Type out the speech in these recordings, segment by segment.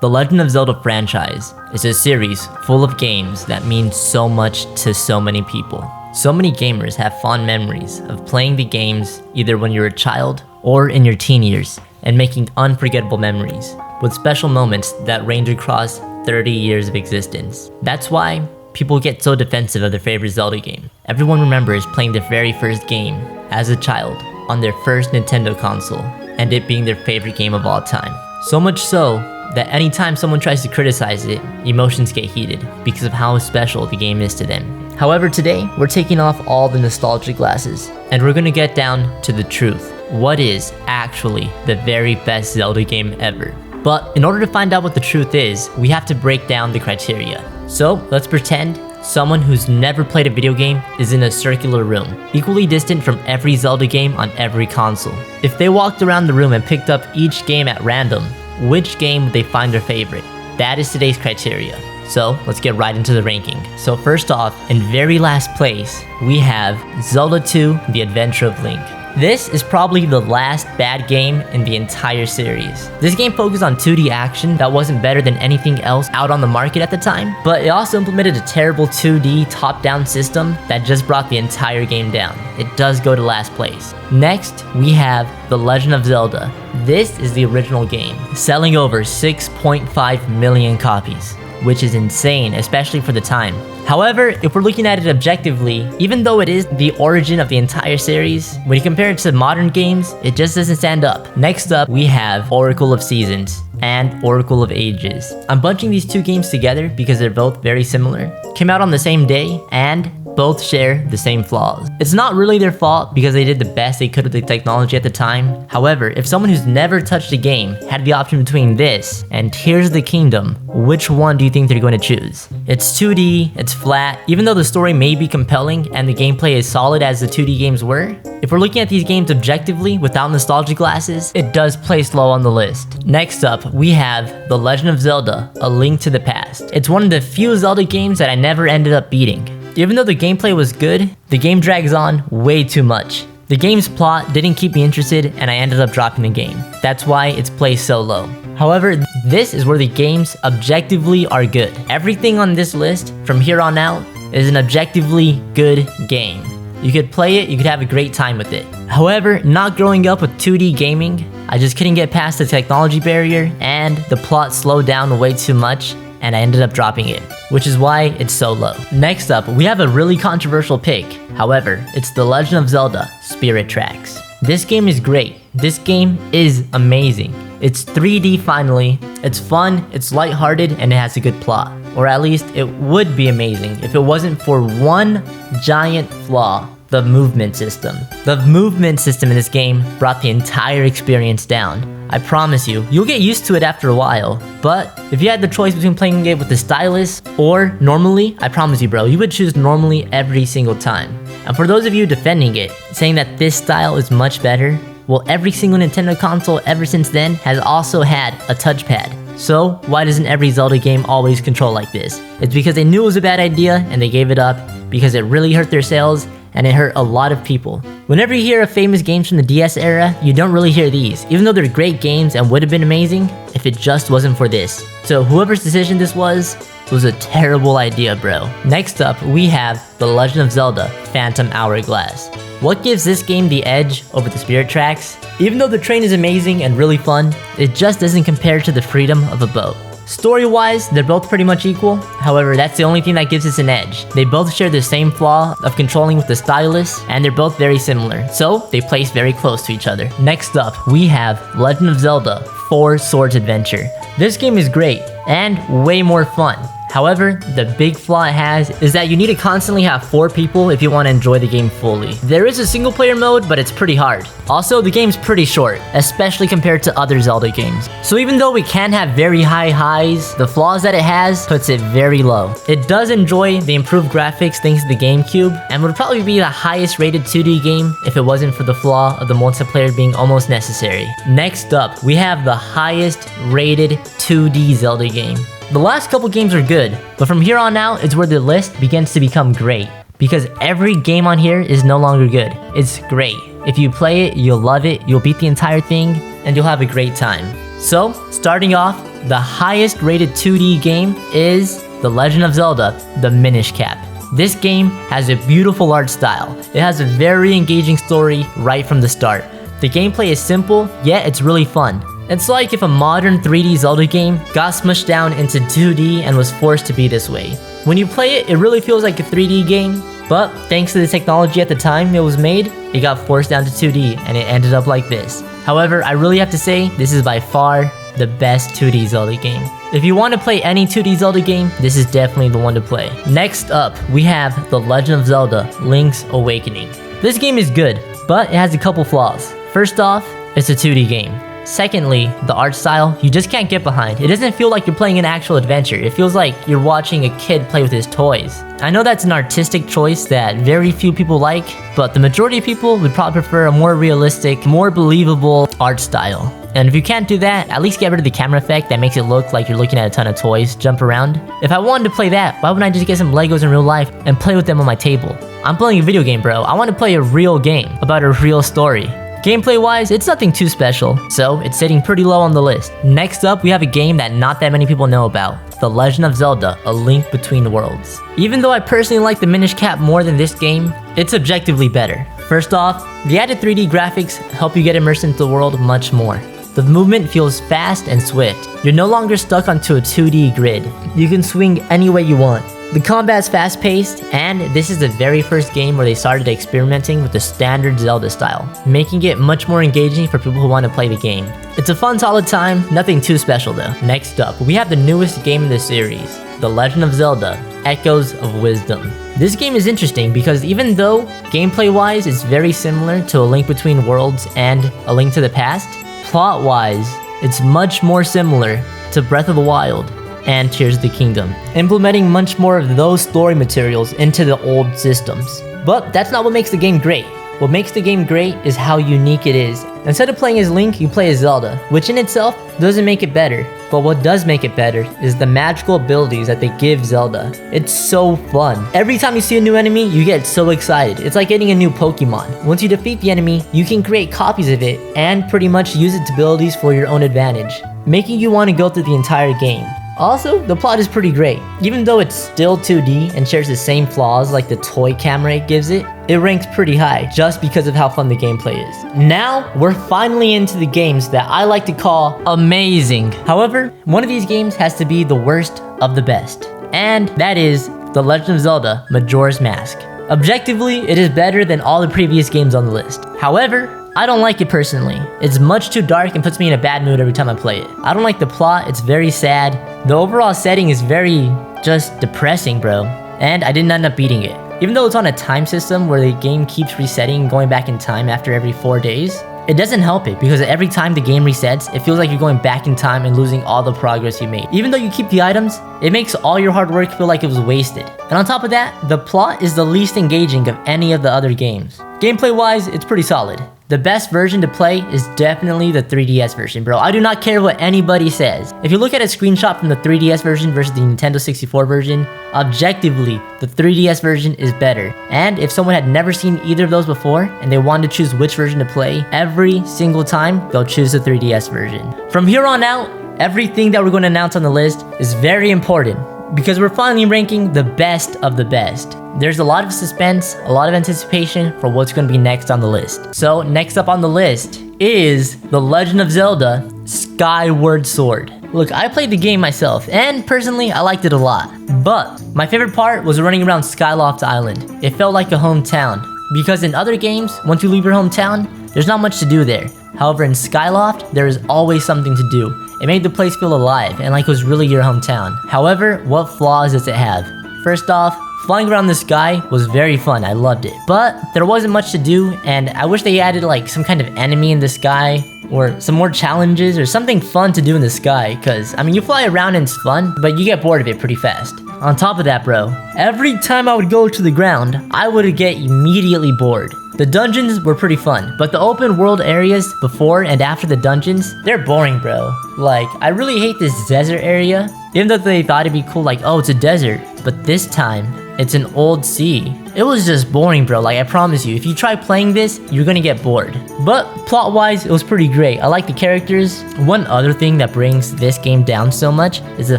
The Legend of Zelda franchise is a series full of games that mean so much to so many people. So many gamers have fond memories of playing the games either when you're a child or in your teen years and making unforgettable memories with special moments that range across 30 years of existence. That's why people get so defensive of their favorite Zelda game. Everyone remembers playing their very first game as a child on their first Nintendo console and it being their favorite game of all time. So much so that anytime someone tries to criticize it, emotions get heated because of how special the game is to them. However, today, we're taking off all the nostalgia glasses and we're gonna get down to the truth. What is actually the very best Zelda game ever? But in order to find out what the truth is, we have to break down the criteria. So let's pretend someone who's never played a video game is in a circular room, equally distant from every Zelda game on every console. If they walked around the room and picked up each game at random, which game would they find their favorite? That is today's criteria. So let's get right into the ranking. So first off, in very last place, we have Zelda 2: The Adventure of Link. This is probably the last bad game in the entire series. This game focused on 2D action that wasn't better than anything else out on the market at the time, but it also implemented a terrible 2D top-down system that just brought the entire game down. It does go to last place. Next, we have The Legend of Zelda. This is the original game, selling over 6.5 million copies, which is insane, especially for the time. However, if we're looking at it objectively, even though it is the origin of the entire series, when you compare it to modern games, it just doesn't stand up. Next up, we have Oracle of Seasons and Oracle of Ages. I'm bunching these two games together because they're both very similar, came out on the same day, and both share the same flaws. It's not really their fault because they did the best they could with the technology at the time. However, if someone who's never touched a game had the option between this and Tears of the Kingdom, which one do you think they're going to choose? It's 2D, it's flat, even though the story may be compelling and the gameplay is solid as the 2D games were. If we're looking at these games objectively without nostalgia glasses, it does place low on the list. Next up, we have The Legend of Zelda: A Link to the Past. It's one of the few Zelda games that I never ended up beating. Even though the gameplay was good, the game drags on way too much. The game's plot didn't keep me interested and I ended up dropping the game. That's why it's placed so low. However, this is where the games objectively are good. Everything on this list from here on out is an objectively good game. You could play it, you could have a great time with it. However, not growing up with 2D gaming, I just couldn't get past the technology barrier and the plot slowed down way too much and I ended up dropping it, which is why it's so low. Next up, we have a really controversial pick. However, it's The Legend of Zelda: Spirit Tracks. This game is great. This game is amazing. It's 3D finally, it's fun, it's lighthearted, and it has a good plot. Or at least it would be amazing if it wasn't for one giant flaw: the movement system. The movement system in this game brought the entire experience down. I promise you, you'll get used to it after a while, but if you had the choice between playing it with the stylus or normally, I promise you bro, you would choose normally every single time. And for those of you defending it, saying that this style is much better, well, every single Nintendo console ever since then has also had a touchpad. So why doesn't every Zelda game always control like this? It's because they knew it was a bad idea and they gave it up because it really hurt their sales and it hurt a lot of people. Whenever you hear of famous games from the DS era, you don't really hear these, even though they're great games and would have been amazing if it just wasn't for this. So whoever's decision this was a terrible idea, bro. Next up, we have The Legend of Zelda: Phantom Hourglass. What gives this game the edge over the Spirit Tracks? Even though the train is amazing and really fun, it just doesn't compare to the freedom of a boat. Story-wise, they're both pretty much equal. However, that's the only thing that gives us an edge. They both share the same flaw of controlling with the stylus, and they're both very similar, so they place very close to each other. Next up, we have Legend of Zelda: Four Swords Adventure. This game is great, and way more fun. However, the big flaw it has is that you need to constantly have 4 people if you want to enjoy the game fully. There is a single player mode, but it's pretty hard. Also, the game's pretty short, especially compared to other Zelda games. So even though we can have very high highs, the flaws that it has puts it very low. It does enjoy the improved graphics thanks to the GameCube, and would probably be the highest rated 2D game if it wasn't for the flaw of the multiplayer being almost necessary. Next up, we have the highest rated 2D Zelda game. The last couple games are good, but from here on out is where the list begins to become great. Because every game on here is no longer good. It's great. If you play it, you'll love it, you'll beat the entire thing, and you'll have a great time. So, starting off, the highest rated 2D game is The Legend of Zelda, The Minish Cap. This game has a beautiful art style. It has a very engaging story right from the start. The gameplay is simple, yet it's really fun. It's like if a modern 3D Zelda game got smushed down into 2D and was forced to be this way. When you play it, it really feels like a 3D game, but thanks to the technology at the time it was made, it got forced down to 2D and it ended up like this. However, I really have to say, this is by far the best 2D Zelda game. If you want to play any 2D Zelda game, this is definitely the one to play. Next up, we have The Legend of Zelda, Link's Awakening. This game is good, but it has a couple flaws. First off, it's a 2D game. Secondly, the art style, you just can't get behind. It doesn't feel like you're playing an actual adventure. It feels like you're watching a kid play with his toys. I know that's an artistic choice that very few people like, but the majority of people would probably prefer a more realistic, more believable art style. And if you can't do that, at least get rid of the camera effect that makes it look like you're looking at a ton of toys jump around. If I wanted to play that, why wouldn't I just get some Legos in real life and play with them on my table? I'm playing a video game, bro. I want to play a real game about a real story. Gameplay wise, it's nothing too special, so it's sitting pretty low on the list. Next up, we have a game that not that many people know about, The Legend of Zelda, A Link Between Worlds. Even though I personally like the Minish Cap more than this game, it's objectively better. First off, the added 3D graphics help you get immersed into the world much more. The movement feels fast and swift. You're no longer stuck onto a 2D grid. You can swing any way you want. The combat's fast-paced, and this is the very first game where they started experimenting with the standard Zelda style, making it much more engaging for people who want to play the game. It's a fun, solid time, nothing too special though. Next up, we have the newest game in the series, The Legend of Zelda, Echoes of Wisdom. This game is interesting because even though gameplay-wise it's very similar to A Link Between Worlds and A Link to the Past, plot-wise, it's much more similar to Breath of the Wild and Tears of the Kingdom, implementing much more of those story materials into the old systems. But that's not what makes the game great. What makes the game great is how unique it is. Instead of playing as Link, you play as Zelda, which in itself doesn't make it better. But what does make it better is the magical abilities that they give Zelda. It's so fun. Every time you see a new enemy, you get so excited. It's like getting a new Pokemon. Once you defeat the enemy, you can create copies of it and pretty much use its abilities for your own advantage, making you want to go through the entire game. Also, the plot is pretty great. Even though it's still 2D and shares the same flaws like the toy camera it gives it, it ranks pretty high just because of how fun the gameplay is. Now, we're finally into the games that I like to call amazing. However, one of these games has to be the worst of the best, and that is The Legend of Zelda, Majora's Mask. Objectively, it is better than all the previous games on the list. However, I don't like it personally. It's much too dark and puts me in a bad mood every time I play it. I don't like the plot, it's very sad. The overall setting is very just depressing, bro. And I didn't end up beating it. Even though it's on a time system where the game keeps resetting and going back in time after every 4 days, it doesn't help it because every time the game resets, it feels like you're going back in time and losing all the progress you made. Even though you keep the items, it makes all your hard work feel like it was wasted. And on top of that, the plot is the least engaging of any of the other games. Gameplay wise, it's pretty solid. The best version to play is definitely the 3DS version, bro. I do not care what anybody says. If you look at a screenshot from the 3DS version versus the Nintendo 64 version, objectively, the 3DS version is better. And if someone had never seen either of those before and they wanted to choose which version to play, every single time, they'll choose the 3DS version. From here on out, everything that we're going to announce on the list is very important because we're finally ranking the best of the best. There's a lot of suspense, a lot of anticipation for what's going to be next on the list. So next up on the list is The Legend of Zelda, Skyward Sword. Look, I played the game myself, and personally, I liked it a lot. But my favorite part was running around Skyloft Island. It felt like a hometown. Because in other games, once you leave your hometown, there's not much to do there. However, in Skyloft, there is always something to do. It made the place feel alive and like it was really your hometown. However, what flaws does it have? First off, flying around the sky was very fun, I loved it. But there wasn't much to do, and I wish they added like some kind of enemy in the sky, or some more challenges, or something fun to do in the sky, cause I mean, you fly around and it's fun, but you get bored of it pretty fast. On top of that, bro, every time I would go to the ground, I would get immediately bored. The dungeons were pretty fun, but the open world areas before and after the dungeons, they're boring, bro. Like, I really hate this desert area. Even though they thought it'd be cool, like, oh, it's a desert. But this time, It's an old sea. It was just boring, bro. Like, I promise you, if you try playing this, you're gonna get bored. But plot-wise, it was pretty great. I like the characters. One other thing that brings this game down so much is the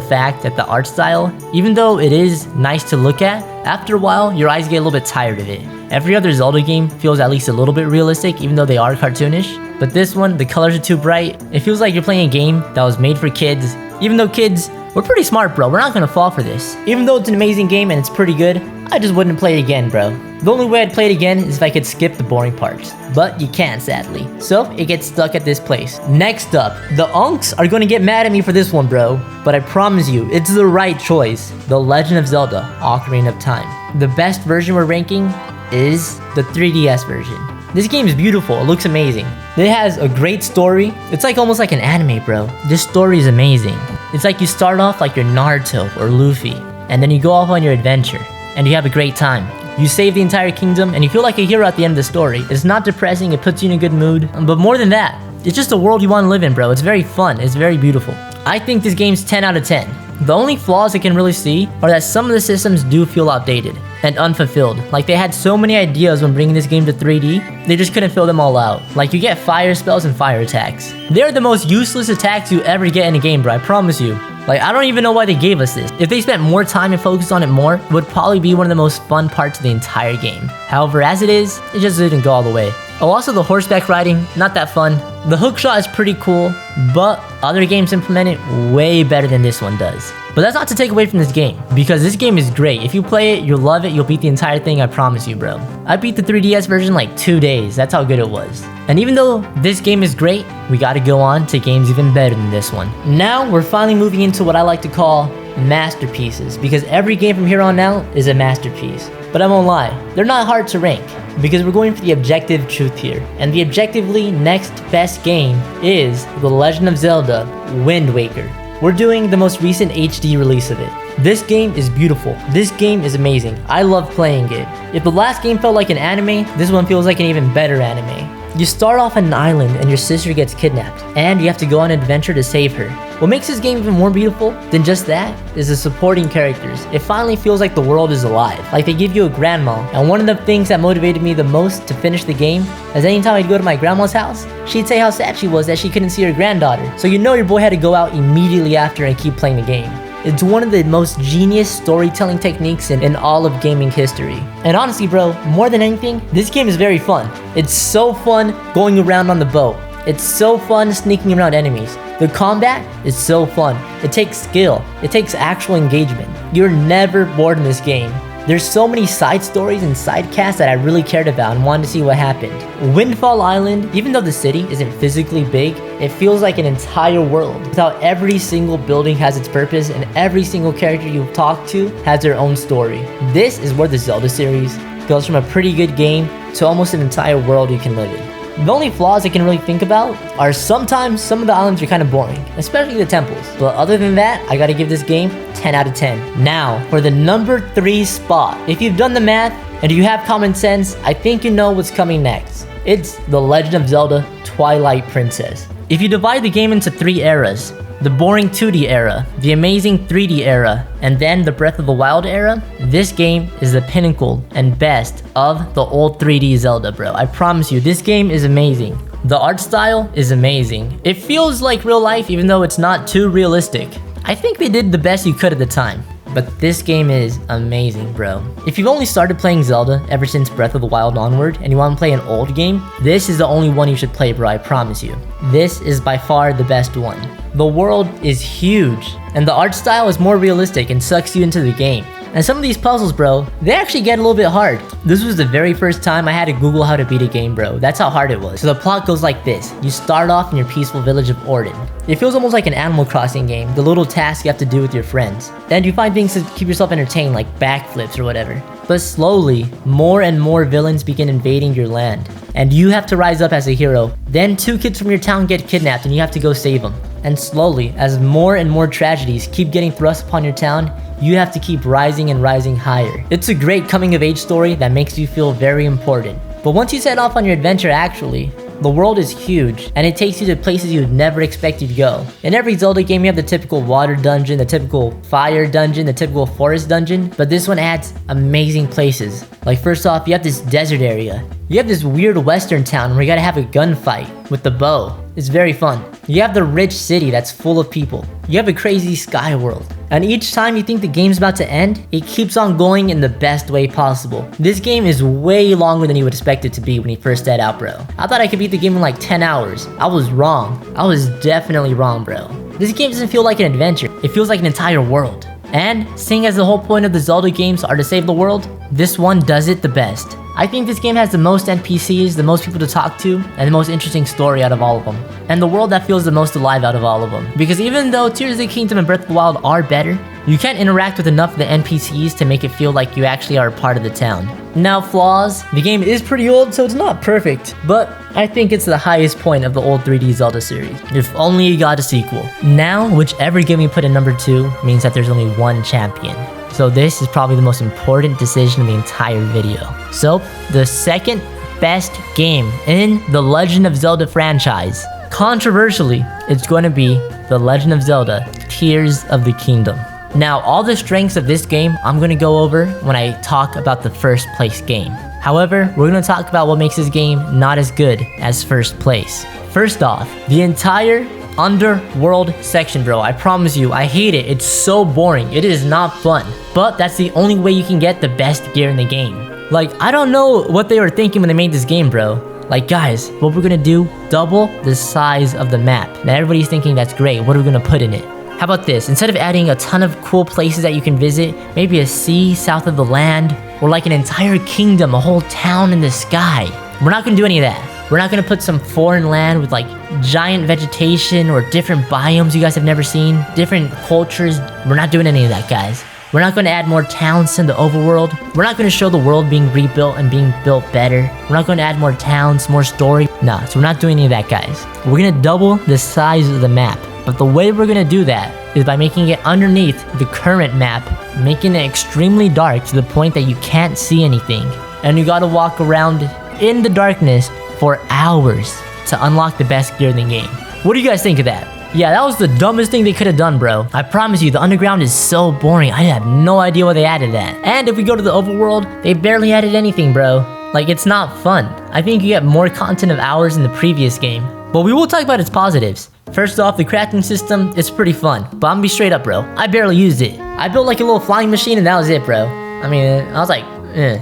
fact that the art style, even though it is nice to look at, after a while, your eyes get a little bit tired of it. Every other Zelda game feels at least a little bit realistic, even though they are cartoonish. But this one, the colors are too bright. It feels like you're playing a game that was made for kids, even though kids, we're pretty smart, bro. We're not gonna fall for this. Even though it's an amazing game and it's pretty good, I just wouldn't play it again, bro. The only way I'd play it again is if I could skip the boring parts. But you can't, sadly. So it gets stuck at this place. Next up, the Unks are gonna get mad at me for this one, bro. But I promise you, it's the right choice. The Legend of Zelda, Ocarina of Time. The best version we're ranking is the 3DS version. This game is beautiful, it looks amazing. It has a great story. It's like almost like an anime, bro. This story is amazing. It's like you start off like you're Naruto or Luffy, and then you go off on your adventure, and you have a great time. You save the entire kingdom, and you feel like a hero at the end of the story. It's not depressing, it puts you in a good mood. But more than that, it's just a world you want to live in, bro. It's very fun, it's very beautiful. I think this game's 10 out of 10. The only flaws I can really see are that some of the systems do feel outdated and unfulfilled. Like, they had so many ideas when bringing this game to 3D, they just couldn't fill them all out. Like, you get fire spells and fire attacks. They're the most useless attacks you ever get in a game, bro, I promise you. Like, I don't even know why they gave us this. If they spent more time and focused on it more, it would probably be one of the most fun parts of the entire game. However, as it is, it just didn't go all the way. Oh, also the horseback riding, not that fun. The hookshot is pretty cool, but other games implement it way better than this one does. But that's not to take away from this game, because this game is great. If you play it, you'll love it, you'll beat the entire thing, I promise you, bro. I beat the 3DS version in like 2 days, that's how good it was. And even though this game is great, we gotta go on to games even better than this one. Now, we're finally moving into what I like to call masterpieces, because every game from here on out is a masterpiece. But I won't lie, they're not hard to rank, because we're going for the objective truth here. And the objectively next best game is The Legend of Zelda Wind Waker. We're doing the most recent HD release of it. This game is beautiful. This game is amazing. I love playing it. If the last game felt like an anime, this one feels like an even better anime. You start off on an island and your sister gets kidnapped, and you have to go on an adventure to save her. What makes this game even more beautiful than just that is the supporting characters. It finally feels like the world is alive, like they give you a grandma. And one of the things that motivated me the most to finish the game is anytime I'd go to my grandma's house, she'd say how sad she was that she couldn't see her granddaughter. So you know your boy had to go out immediately after and keep playing the game. It's one of the most genius storytelling techniques in all of gaming history. And honestly, bro, more than anything, this game is very fun. It's so fun going around on the boat. It's so fun sneaking around enemies. The combat is so fun. It takes skill. It takes actual engagement. You're never bored in this game. There's so many side stories and side casts that I really cared about and wanted to see what happened. Windfall Island, even though the city isn't physically big, it feels like an entire world. With how every single building has its purpose and every single character you talk to has their own story. This is where the Zelda series goes from a pretty good game to almost an entire world you can live in. The only flaws I can really think about are sometimes some of the islands are kind of boring, especially the temples. But other than that, I gotta give this game 10 out of 10. Now, for the number 3 spot. If you've done the math and you have common sense, I think you know what's coming next. It's The Legend of Zelda Twilight Princess. If you divide the game into 3 eras, the boring 2D era, the amazing 3D era, and then the Breath of the Wild era, this game is the pinnacle and best of the old 3D Zelda, bro. I promise you, this game is amazing. The art style is amazing. It feels like real life even though it's not too realistic. I think they did the best you could at the time. But this game is amazing, bro. If you've only started playing Zelda ever since Breath of the Wild onward, and you want to play an old game, this is the only one you should play, bro, I promise you. This is by far the best one. The world is huge, and the art style is more realistic and sucks you into the game. And some of these puzzles, bro, they actually get a little bit hard. This was the very first time I had to Google how to beat a game, bro. That's how hard it was. So the plot goes like this. You start off in your peaceful village of Orden. It feels almost like an Animal Crossing game, the little tasks you have to do with your friends. And you find things to keep yourself entertained, like backflips or whatever. But slowly, more and more villains begin invading your land. And you have to rise up as a hero. Then 2 kids from your town get kidnapped and you have to go save them. And slowly, as more and more tragedies keep getting thrust upon your town, you have to keep rising and rising higher. It's a great coming of age story that makes you feel very important. But once you set off on your adventure actually, The world is huge, and it takes you to places you'd never expect you to go. In every Zelda game, you have the typical water dungeon, the typical fire dungeon, the typical forest dungeon, but this one adds amazing places. Like first off, you have this desert area. You have this weird western town where you gotta have a gunfight with the bow. It's very fun. You have the rich city that's full of people. You have a crazy sky world. And each time you think the game's about to end, it keeps on going in the best way possible. This game is way longer than you would expect it to be when you first set out, bro. I thought I could beat the game in like 10 hours. I was wrong. I was definitely wrong, bro. This game doesn't feel like an adventure. It feels like an entire world. And seeing as the whole point of the Zelda games are to save the world, this one does it the best. I think this game has the most NPCs, the most people to talk to, and the most interesting story out of all of them. And the world that feels the most alive out of all of them. Because even though Tears of the Kingdom and Breath of the Wild are better, you can't interact with enough of the NPCs to make it feel like you actually are a part of the town. Now flaws, the game is pretty old, so it's not perfect, but I think it's the highest point of the old 3D Zelda series. If only you got a sequel. Now, whichever game you put in number 2 means that there's only one champion. So this is probably the most important decision in the entire video. So, the second best game in the Legend of Zelda franchise, controversially, it's going to be The Legend of Zelda Tears of the Kingdom. Now, all the strengths of this game, I'm going to go over when I talk about the first place game. However, we're going to talk about what makes this game not as good as first place. First off, the entire Underworld section, bro. I promise you, I hate it. It's so boring. It is not fun. But that's the only way you can get the best gear in the game. Like, I don't know what they were thinking when they made this game, bro. Like, guys, what we're gonna do, double the size of the map. Now, everybody's thinking that's great. What are we gonna put in it? How about this? Instead of adding a ton of cool places that you can visit, maybe a sea south of the land, or like an entire kingdom, a whole town in the sky. We're not gonna do any of that. We're not gonna put some foreign land with like giant vegetation or different biomes you guys have never seen, different cultures. We're not doing any of that, guys. We're not gonna add more towns in the overworld. We're not gonna show the world being rebuilt and being built better. We're not gonna add more towns, more story. Nah, so we're not doing any of that, guys. We're gonna double the size of the map. But the way we're gonna do that is by making it underneath the current map, making it extremely dark to the point that you can't see anything. And you gotta walk around in the darkness for hours to unlock the best gear in the game. What do you guys think of that? Yeah, that was the dumbest thing they could have done, bro. I promise you, the underground is so boring. I have no idea why they added that. And if we go to the overworld, they barely added anything, bro. Like, it's not fun. I think you get more content of hours in the previous game. But we will talk about its positives. First off, the crafting system is pretty fun. But I'm gonna be straight up, bro. I barely used it. I built like a little flying machine and that was it, bro. I mean, I was like,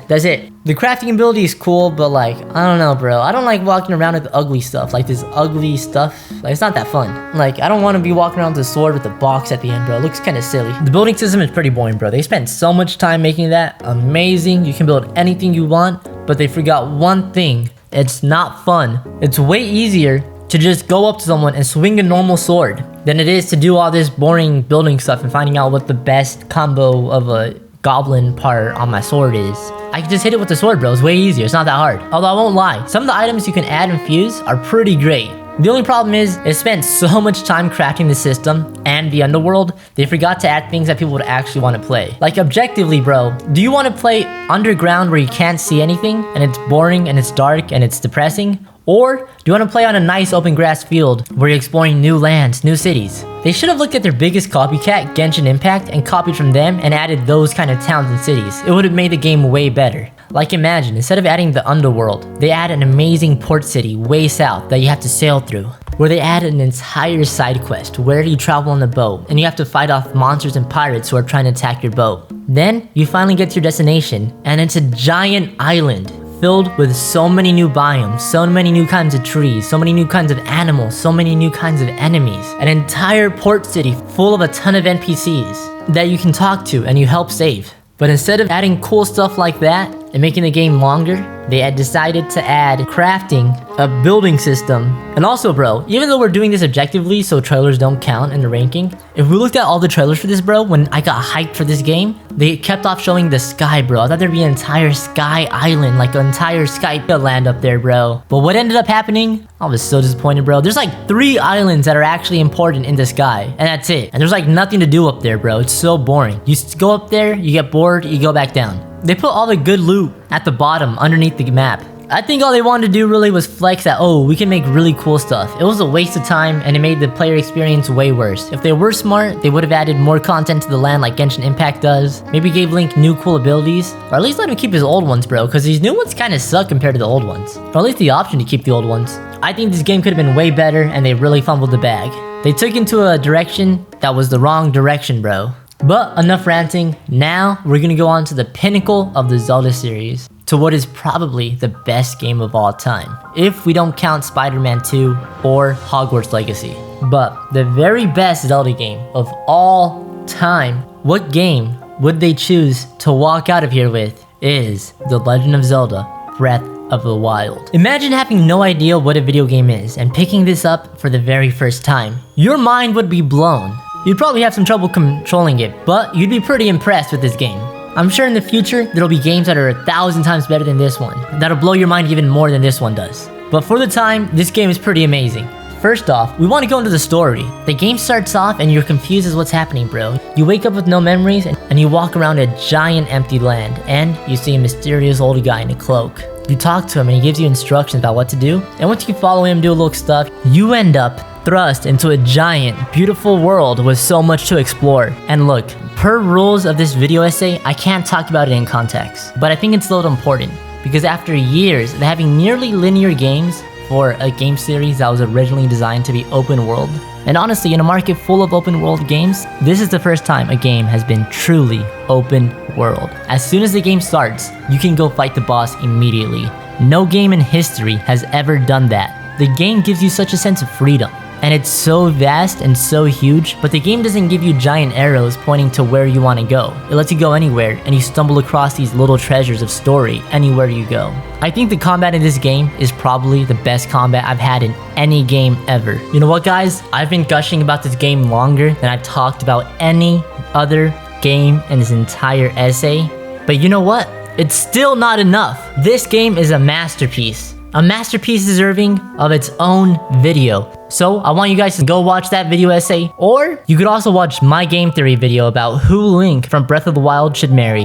that's it. The crafting ability is cool, but like, I don't know, bro. I don't like walking around with ugly stuff, like this ugly stuff. Like, it's not that fun. Like, I don't want to be walking around with a sword with a box at the end, bro. It looks kind of silly. The building system is pretty boring, bro. They spent so much time making that amazing. You can build anything you want, but they forgot one thing. It's not fun. It's way easier to just go up to someone and swing a normal sword than it is to do all this boring building stuff and finding out what the best combo of a goblin part on my sword is. I can just hit it with the sword, bro. It's way easier. It's not that hard. Although I won't lie, some of the items you can add and fuse are pretty great. The only problem is, they spent so much time crafting the system and the underworld, they forgot to add things that people would actually want to play. Like, objectively, bro, do you want to play underground where you can't see anything, and it's boring, and it's dark, and it's depressing? Or do you want to play on a nice open grass field where you're exploring new lands, new cities? They should have looked at their biggest copycat, Genshin Impact, and copied from them and added those kind of towns and cities. It would have made the game way better. Like, imagine, instead of adding the underworld, they add an amazing port city way south that you have to sail through, where they add an entire side quest where you travel on a boat and you have to fight off monsters and pirates who are trying to attack your boat. Then you finally get to your destination and it's a giant island filled with so many new biomes, so many new kinds of trees, so many new kinds of animals, so many new kinds of enemies. An entire port city full of a ton of NPCs that you can talk to and you help save. But instead of adding cool stuff like that and making the game longer, they had decided to add crafting, a building system. And also, bro, even though we're doing this objectively so trailers don't count in the ranking, if we looked at all the trailers for this, bro, when I got hyped for this game, they kept off showing the sky, bro. I thought there'd be an entire sky island, like an entire sky land up there, bro. But what ended up happening? I was so disappointed, bro. There's like 3 islands that are actually important in the sky, and that's it. And there's like nothing to do up there, bro. It's so boring. You go up there, you get bored, you go back down. They put all the good loot at the bottom underneath the map. I think all they wanted to do really was flex that, oh, we can make really cool stuff. It was a waste of time and it made the player experience way worse. If they were smart, they would have added more content to the land like Genshin Impact does. Maybe gave Link new cool abilities, or at least let him keep his old ones, bro, because these new ones kind of suck compared to the old ones. Or at least the option to keep the old ones. I think this game could have been way better and they really fumbled the bag. They took into a direction that was the wrong direction, bro. But enough ranting. Now we're gonna go on to the pinnacle of the Zelda series, to what is probably the best game of all time, if we don't count Spider-Man 2 or Hogwarts Legacy. But the very best Zelda game of all time, what game would they choose to walk out of here with is The Legend of Zelda Breath of the Wild. Imagine having no idea what a video game is and picking this up for the very first time. Your mind would be blown. You'd probably have some trouble controlling it, but you'd be pretty impressed with this game. I'm sure in the future, there'll be games that are 1,000 times better than this one, that'll blow your mind even more than this one does. But for the time, this game is pretty amazing. First off, we want to go into the story. The game starts off and you're confused as what's happening, bro. You wake up with no memories and you walk around a giant empty land and you see a mysterious old guy in a cloak. You talk to him and he gives you instructions about what to do, and once you follow him, do a little stuff, you end up thrust into a giant, beautiful world with so much to explore. And look, per rules of this video essay, I can't talk about it in context, but I think it's a little important, because after years of having nearly linear games for a game series that was originally designed to be open world, and honestly, in a market full of open world games, this is the first time a game has been truly open world. As soon as the game starts, you can go fight the boss immediately. No game in history has ever done that. The game gives you such a sense of freedom. And it's so vast and so huge, but the game doesn't give you giant arrows pointing to where you want to go. It lets you go anywhere, and you stumble across these little treasures of story anywhere you go. I think the combat in this game is probably the best combat I've had in any game ever. You know what, guys? I've been gushing about this game longer than I've talked about any other game in this entire essay. But you know what? It's still not enough. This game is a masterpiece. A masterpiece deserving of its own video. So I want you guys to go watch that video essay, or you could also watch my game theory video about who Link from Breath of the Wild should marry.